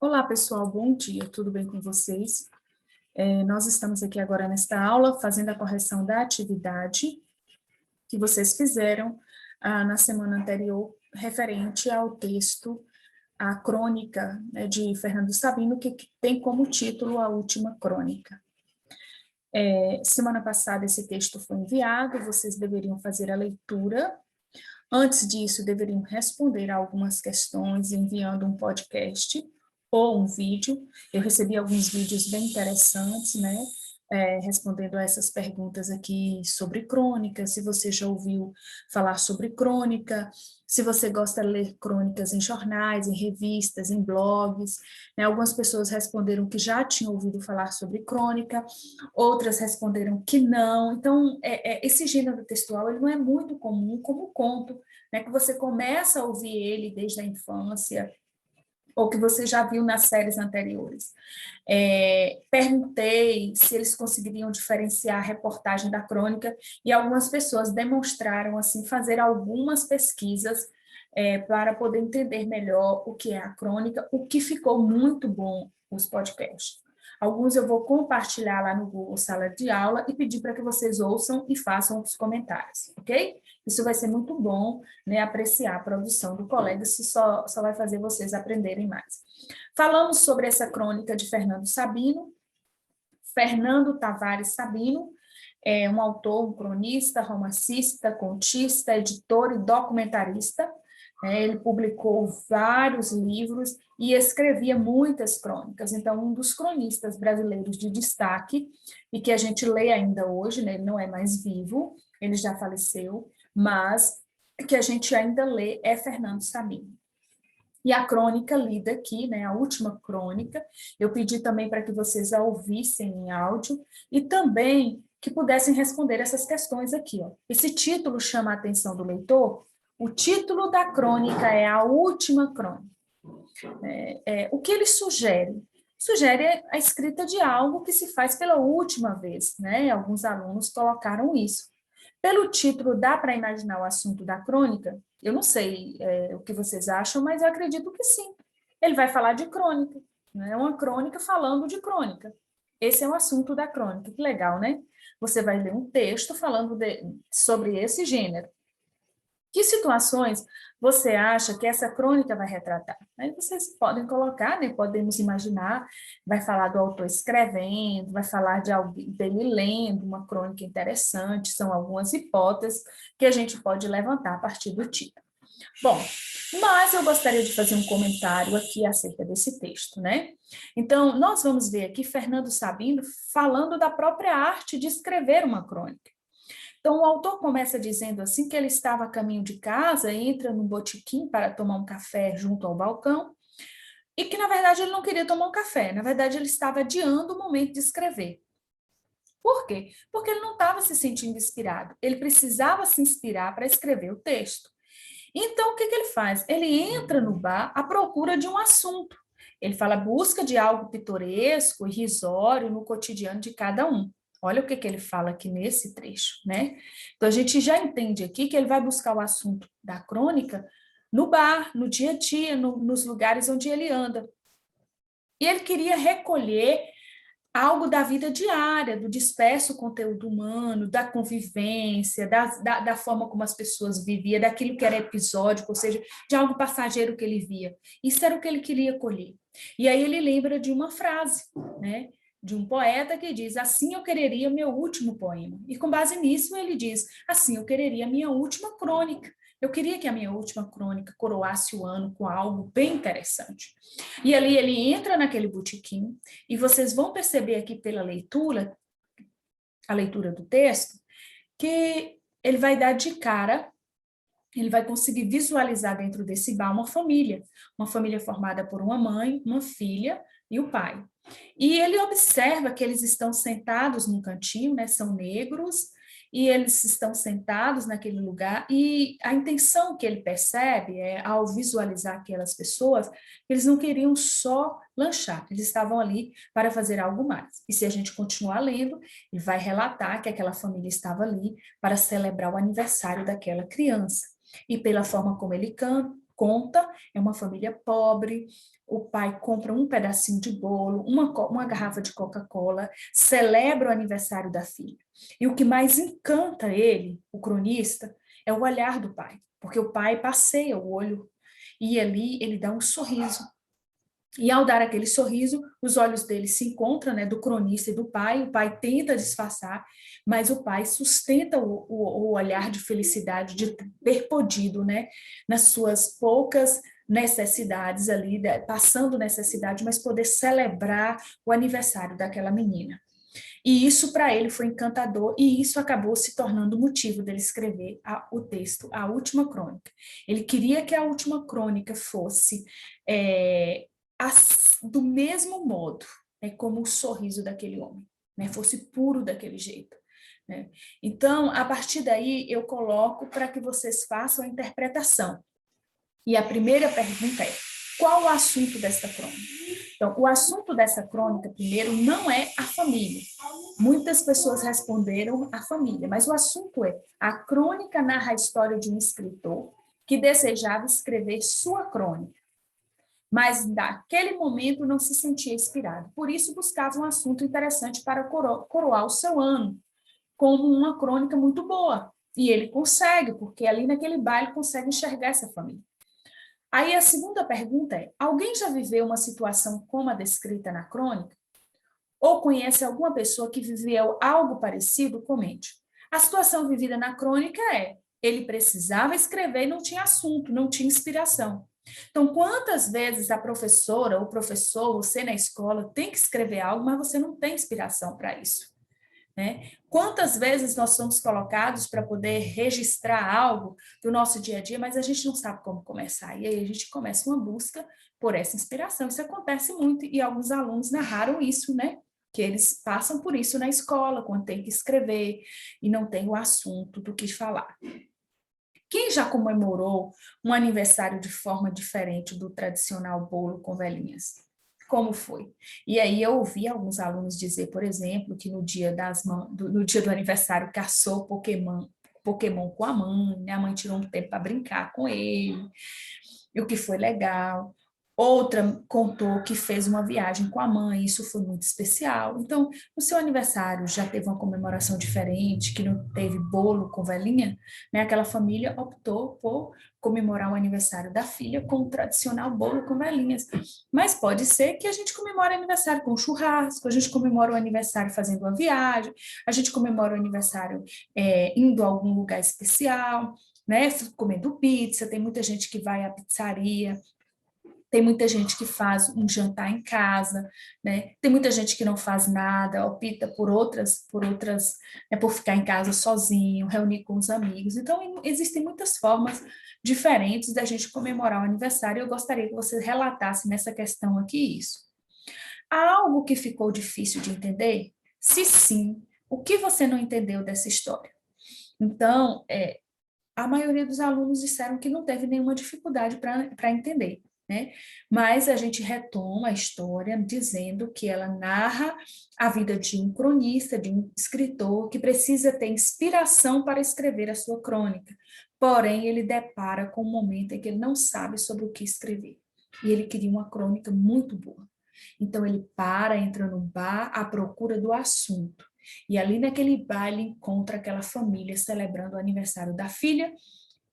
Olá, pessoal, bom dia, tudo bem com vocês? Nós estamos aqui agora nesta aula fazendo a correção da atividade que vocês fizeram na semana anterior, referente ao texto, a crônica, né, de Fernando Sabino, que tem como título A Última Crônica. Semana passada esse texto foi enviado, vocês deveriam fazer a leitura. Antes disso, deveriam responder a algumas questões enviando um podcast ou um vídeo. Eu recebi alguns vídeos bem interessantes, né? Respondendo a essas perguntas aqui sobre crônica, se você já ouviu falar sobre crônica, se você gosta de ler crônicas em jornais, em revistas, em blogs, né? Algumas pessoas responderam que já tinham ouvido falar sobre crônica, outras responderam que não. Então, esse gênero textual ele não é muito comum como conto, né? Que você começa a ouvir ele desde a infância, ou que você já viu nas séries anteriores. Perguntei se eles conseguiriam diferenciar a reportagem da crônica, e algumas pessoas demonstraram, assim, fazer algumas pesquisas para poder entender melhor o que é a crônica, o que ficou muito bom os podcasts. Alguns eu vou compartilhar lá no Google Sala de Aula e pedir para que vocês ouçam e façam os comentários, ok? Isso vai ser muito bom, né, apreciar a produção do colega, isso só vai fazer vocês aprenderem mais. Falamos sobre essa crônica de Fernando Sabino. Fernando Tavares Sabino é um autor, um cronista, romancista, contista, editor e documentarista. Ele publicou vários livros e escrevia muitas crônicas. Então, um dos cronistas brasileiros de destaque, e que a gente lê ainda hoje, né? Ele não é mais vivo, ele já faleceu, mas que a gente ainda lê é Fernando Sabino. E a crônica lida aqui, né, a última crônica, eu pedi também para que vocês a ouvissem em áudio e também que pudessem responder essas questões aqui. Ó. Esse título chama a atenção do leitor. O título da crônica é A Última Crônica. O que ele sugere? Sugere a escrita de algo que se faz pela última vez, né? Alguns alunos colocaram isso. Pelo título, dá para imaginar o assunto da crônica? Eu não sei o que vocês acham, mas eu acredito que sim. Ele vai falar de crônica, né? Uma crônica falando de crônica. Esse é o assunto da crônica, que legal, né? Você vai ler um texto falando sobre esse gênero. Que situações você acha que essa crônica vai retratar? Aí vocês podem colocar, né? Podemos imaginar, vai falar do autor escrevendo, vai falar de alguém dele lendo uma crônica interessante, são algumas hipóteses que a gente pode levantar a partir do título. Bom, mas eu gostaria de fazer um comentário aqui acerca desse texto, né? Então, nós vamos ver aqui Fernando Sabino falando da própria arte de escrever uma crônica. Então, o autor começa dizendo assim que ele estava a caminho de casa, entra num botequim para tomar um café junto ao balcão, e que, na verdade, ele não queria tomar um café, na verdade, ele estava adiando o momento de escrever. Por quê? Porque ele não estava se sentindo inspirado, ele precisava se inspirar para escrever o texto. Então, o que ele faz? Ele entra no bar à procura de um assunto. Ele fala busca de algo pitoresco, irrisório no cotidiano de cada um. Olha o que ele fala aqui nesse trecho, né? Então, a gente já entende aqui que ele vai buscar o assunto da crônica no bar, no dia a dia, nos lugares onde ele anda. E ele queria recolher algo da vida diária, do disperso conteúdo humano, da convivência, da forma como as pessoas viviam, daquilo que era episódico, ou seja, de algo passageiro que ele via. Isso era o que ele queria colher. E aí ele lembra de uma frase, né? De um poeta que diz, assim eu quereria meu último poema. E com base nisso ele diz, assim eu quereria minha última crônica. Eu queria que a minha última crônica coroasse o ano com algo bem interessante. E ali ele entra naquele botequim, e vocês vão perceber aqui pela leitura, a leitura do texto, que ele vai dar de cara, ele vai conseguir visualizar dentro desse bar uma família formada por uma mãe, uma filha e o pai. E ele observa que eles estão sentados num cantinho, né, são negros, e eles estão sentados naquele lugar, e a intenção que ele percebe é, ao visualizar aquelas pessoas, eles não queriam só lanchar, eles estavam ali para fazer algo mais. E se a gente continuar lendo, ele vai relatar que aquela família estava ali para celebrar o aniversário daquela criança. E pela forma como ele conta, é uma família pobre, o pai compra um pedacinho de bolo, uma garrafa de Coca-Cola, celebra o aniversário da filha. E o que mais encanta ele, o cronista, é o olhar do pai, porque o pai passeia o olho e ali ele dá um sorriso. E ao dar aquele sorriso, os olhos dele se encontram, né, do cronista e do pai, o pai tenta disfarçar, mas o pai sustenta o olhar de felicidade, de ter podido, né, nas suas poucas necessidades ali, passando necessidade, mas poder celebrar o aniversário daquela menina. E isso para ele foi encantador, e isso acabou se tornando o motivo dele escrever o texto, a última crônica. Ele queria que a última crônica fosse do mesmo modo, né, como o sorriso daquele homem, né, fosse puro daquele jeito. Né? Então, a partir daí, eu coloco para que vocês façam a interpretação. E a primeira pergunta é: qual o assunto desta crônica? Então, o assunto dessa crônica, primeiro, não é a família. Muitas pessoas responderam a família, mas o assunto é: a crônica narra a história de um escritor que desejava escrever sua crônica, mas naquele momento não se sentia inspirado. Por isso, buscava um assunto interessante para coroar o seu ano, como uma crônica muito boa. E ele consegue, porque ali naquele baile consegue enxergar essa família. Aí a segunda pergunta é: alguém já viveu uma situação como a descrita na crônica? Ou conhece alguma pessoa que viveu algo parecido? Comente. A situação vivida na crônica é: ele precisava escrever e não tinha assunto, não tinha inspiração. Então, quantas vezes a professora, ou professor, você na escola tem que escrever algo, mas você não tem inspiração para isso? Né? Quantas vezes nós somos colocados para poder registrar algo do nosso dia a dia, mas a gente não sabe como começar. E aí a gente começa uma busca por essa inspiração. Isso acontece muito e alguns alunos narraram isso, né? Que eles passam por isso na escola, quando tem que escrever e não tem o assunto do que falar. Quem já comemorou um aniversário de forma diferente do tradicional bolo com velhinhas? Como foi? E aí eu ouvi alguns alunos dizer, por exemplo, que no dia do aniversário caçou Pokémon com a mãe, né? A mãe tirou um tempo para brincar com ele, e o que foi legal. Outra contou que fez uma viagem com a mãe, isso foi muito especial. Então, no seu aniversário já teve uma comemoração diferente, que não teve bolo com velhinha, né? Aquela família optou por comemorar o aniversário da filha com o tradicional bolo com velhinhas. Mas pode ser que a gente comemore o aniversário com churrasco, a gente comemora o aniversário fazendo uma viagem, a gente comemora o aniversário indo a algum lugar especial, né? Comendo pizza, tem muita gente que vai à pizzaria, tem muita gente que faz um jantar em casa, né? Tem muita gente que não faz nada, opta por ficar em casa sozinho, reunir com os amigos. Então, existem muitas formas diferentes da gente comemorar o aniversário. Eu gostaria que você relatasse nessa questão aqui isso. Há algo que ficou difícil de entender? Se sim, o que você não entendeu dessa história? Então, a maioria dos alunos disseram que não teve nenhuma dificuldade para entender. Né? Mas a gente retoma a história dizendo que ela narra a vida de um cronista, de um escritor que precisa ter inspiração para escrever a sua crônica. Porém, ele depara com um momento em que ele não sabe sobre o que escrever. E ele queria uma crônica muito boa. Então, ele entra no bar à procura do assunto. E ali naquele bar ele encontra aquela família celebrando o aniversário da filha,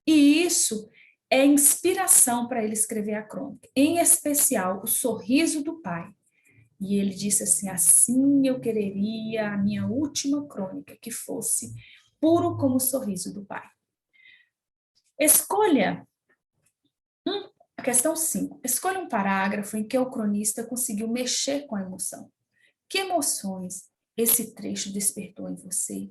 e isso é inspiração para ele escrever a crônica, em especial o sorriso do pai. E ele disse assim: assim eu quereria a minha última crônica, que fosse puro como o sorriso do pai. Escolha a questão 5. Escolha um parágrafo em que o cronista conseguiu mexer com a emoção. Que emoções esse trecho despertou em você?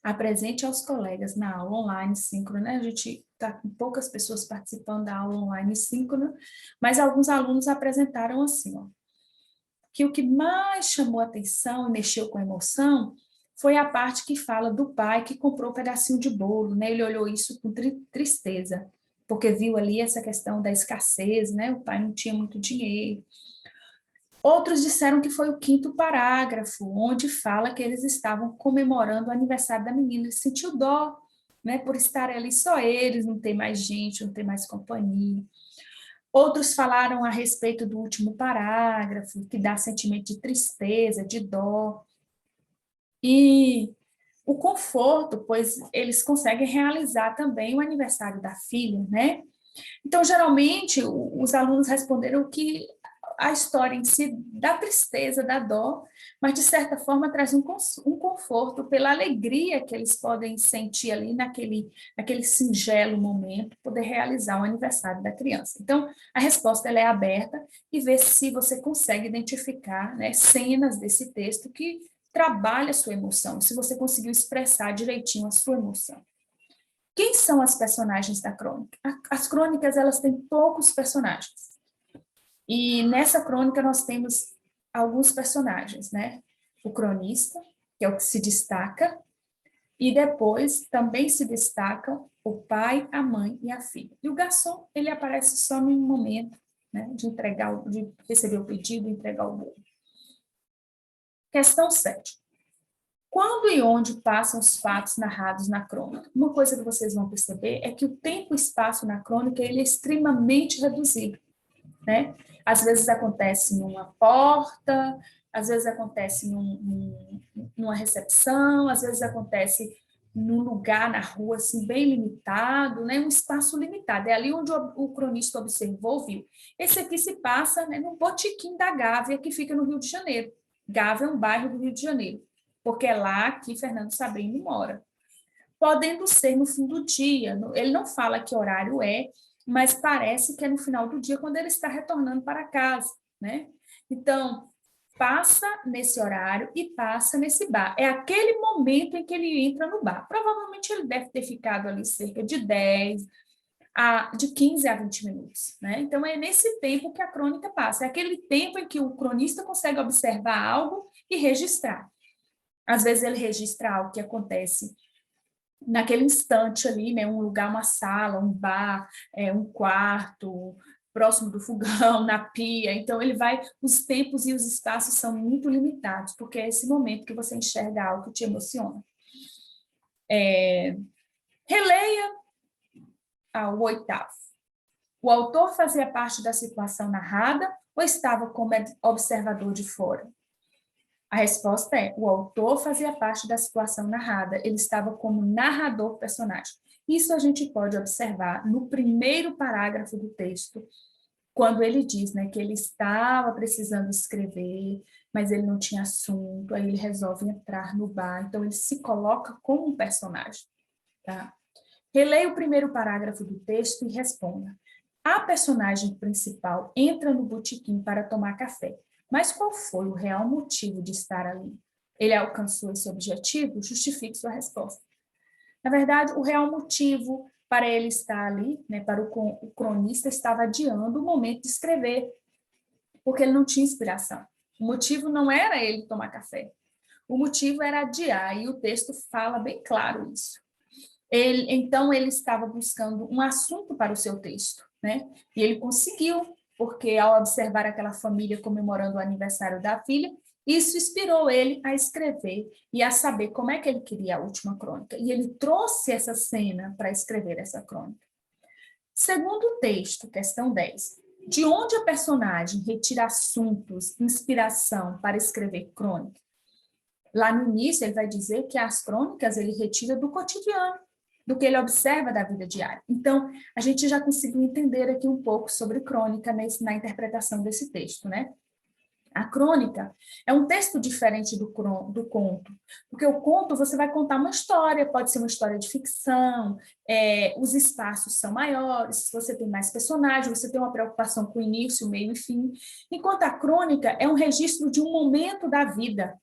Apresente aos colegas na aula online síncrona, né? A gente está com poucas pessoas participando da aula online síncrona, mas alguns alunos apresentaram assim, ó, que o que mais chamou a atenção e mexeu com a emoção foi a parte que fala do pai que comprou um pedacinho de bolo, né? Ele olhou isso com tristeza, porque viu ali essa questão da escassez, né? O pai não tinha muito dinheiro. Outros disseram que foi o quinto parágrafo, onde fala que eles estavam comemorando o aniversário da menina. Ele sentiu dó, né, por estar ali só eles, não tem mais gente, não tem mais companhia. Outros falaram a respeito do último parágrafo, que dá sentimento de tristeza, de dó. E o conforto, pois eles conseguem realizar também o aniversário da filha, né? Então, geralmente, os alunos responderam que a história em si dá tristeza, dá dó, mas de certa forma traz um conforto pela alegria que eles podem sentir ali naquele singelo momento, poder realizar o aniversário da criança. Então, a resposta ela é aberta e vê se você consegue identificar, né, cenas desse texto que trabalha a sua emoção, se você conseguiu expressar direitinho a sua emoção. Quem são as personagens da crônica? As crônicas, elas têm poucos personagens. E nessa crônica nós temos alguns personagens, né? O cronista, que é o que se destaca, e depois também se destaca o pai, a mãe e a filha. E o garçom, ele aparece só num momento, né, de receber o pedido e entregar o bolo. Questão 7. Quando e onde passam os fatos narrados na crônica? Uma coisa que vocês vão perceber é que o tempo e espaço na crônica ele é extremamente reduzido, né? Às vezes acontece numa porta, às vezes acontece numa recepção, às vezes acontece num lugar na rua assim bem limitado, né? Um espaço limitado. É ali onde o cronista observou, viu? Esse aqui se passa, né, no Botequim da Gávea, que fica no Rio de Janeiro. Gávea é um bairro do Rio de Janeiro, porque é lá que Fernando Sabrini mora. Podendo ser no fim do dia, ele não fala que horário é, mas parece que é no final do dia, quando ele está retornando para casa, né? Então, passa nesse horário e passa nesse bar. É aquele momento em que ele entra no bar. Provavelmente ele deve ter ficado ali cerca de 15 a 20 minutos, né? Então, é nesse tempo que a crônica passa. É aquele tempo em que o cronista consegue observar algo e registrar. Às vezes ele registra algo que acontece naquele instante ali, né, um lugar, uma sala, um bar, um quarto, próximo do fogão, na pia. Então, ele vai, os tempos e os espaços são muito limitados, porque é esse momento que você enxerga algo que te emociona. Releia o 8º. O autor fazia parte da situação narrada ou estava como observador de fora? A resposta é: o autor fazia parte da situação narrada, ele estava como narrador personagem. Isso a gente pode observar no primeiro parágrafo do texto, quando ele diz, né, que ele estava precisando escrever, mas ele não tinha assunto, aí ele resolve entrar no bar, então ele se coloca como um personagem. Tá? Releia o primeiro parágrafo do texto e responda. A personagem principal entra no botequim para tomar café. Mas qual foi o real motivo de estar ali? Ele alcançou esse objetivo? Justifique sua resposta. Na verdade, o real motivo para ele estar ali, né, para o cronista, estava adiando o momento de escrever, porque ele não tinha inspiração. O motivo não era ele tomar café. O motivo era adiar, e o texto fala bem claro isso. Então, ele estava buscando um assunto para o seu texto, né? E ele conseguiu, porque ao observar aquela família comemorando o aniversário da filha, isso inspirou ele a escrever e a saber como é que ele queria a última crônica. E ele trouxe essa cena para escrever essa crônica. Segundo o texto, questão 10, de onde a personagem retira assuntos, inspiração para escrever crônica? Lá no início, ele vai dizer que as crônicas ele retira do cotidiano, do que ele observa da vida diária. Então, a gente já conseguiu entender aqui um pouco sobre crônica na interpretação desse texto, né? A crônica é um texto diferente do conto, porque o conto você vai contar uma história, pode ser uma história de ficção, os espaços são maiores, você tem mais personagens, você tem uma preocupação com o início, meio e fim, enquanto a crônica é um registro de um momento da vida.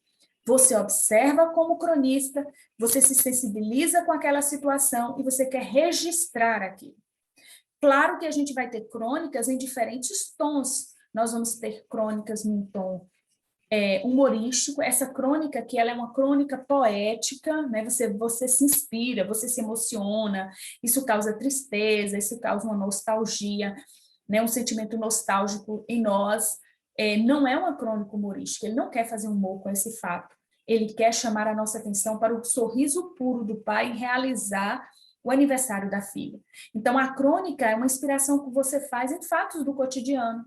Você observa como cronista, você se sensibiliza com aquela situação e você quer registrar aquilo. Claro que a gente vai ter crônicas em diferentes tons. Nós vamos ter crônicas num tom humorístico, essa crônica que ela é uma crônica poética, né? Você se inspira, você se emociona, isso causa tristeza, isso causa uma nostalgia, né? Um sentimento nostálgico em nós. Não é uma crônica humorística, ele não quer fazer humor com esse fato, ele quer chamar a nossa atenção para o sorriso puro do pai em realizar o aniversário da filha. Então, a crônica é uma inspiração que você faz em fatos do cotidiano.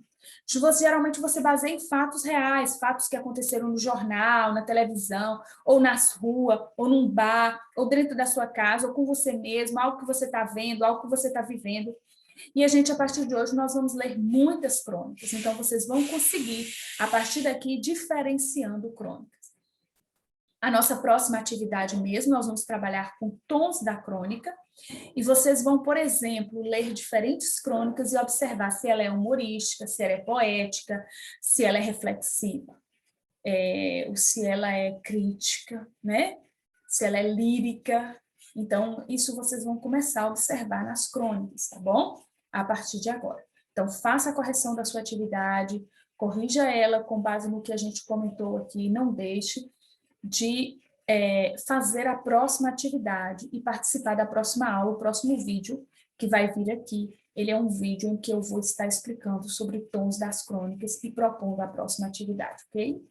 Geralmente você baseia em fatos reais, fatos que aconteceram no jornal, na televisão, ou nas ruas, ou num bar, ou dentro da sua casa, ou com você mesmo, algo que você está vendo, algo que você está vivendo. E a gente, a partir de hoje, nós vamos ler muitas crônicas. Então, vocês vão conseguir, a partir daqui, diferenciando crônicas. A nossa próxima atividade mesmo, nós vamos trabalhar com tons da crônica, e vocês vão, por exemplo, ler diferentes crônicas e observar se ela é humorística, se ela é poética, se ela é reflexiva, ou se ela é crítica, né? Se ela é lírica. Então, isso vocês vão começar a observar nas crônicas, tá bom? A partir de agora. Então, faça a correção da sua atividade, corrija ela com base no que a gente comentou aqui, não deixe de fazer a próxima atividade e participar da próxima aula, o próximo vídeo que vai vir aqui. Ele é um vídeo em que eu vou estar explicando sobre tons das crônicas e propondo a próxima atividade, ok?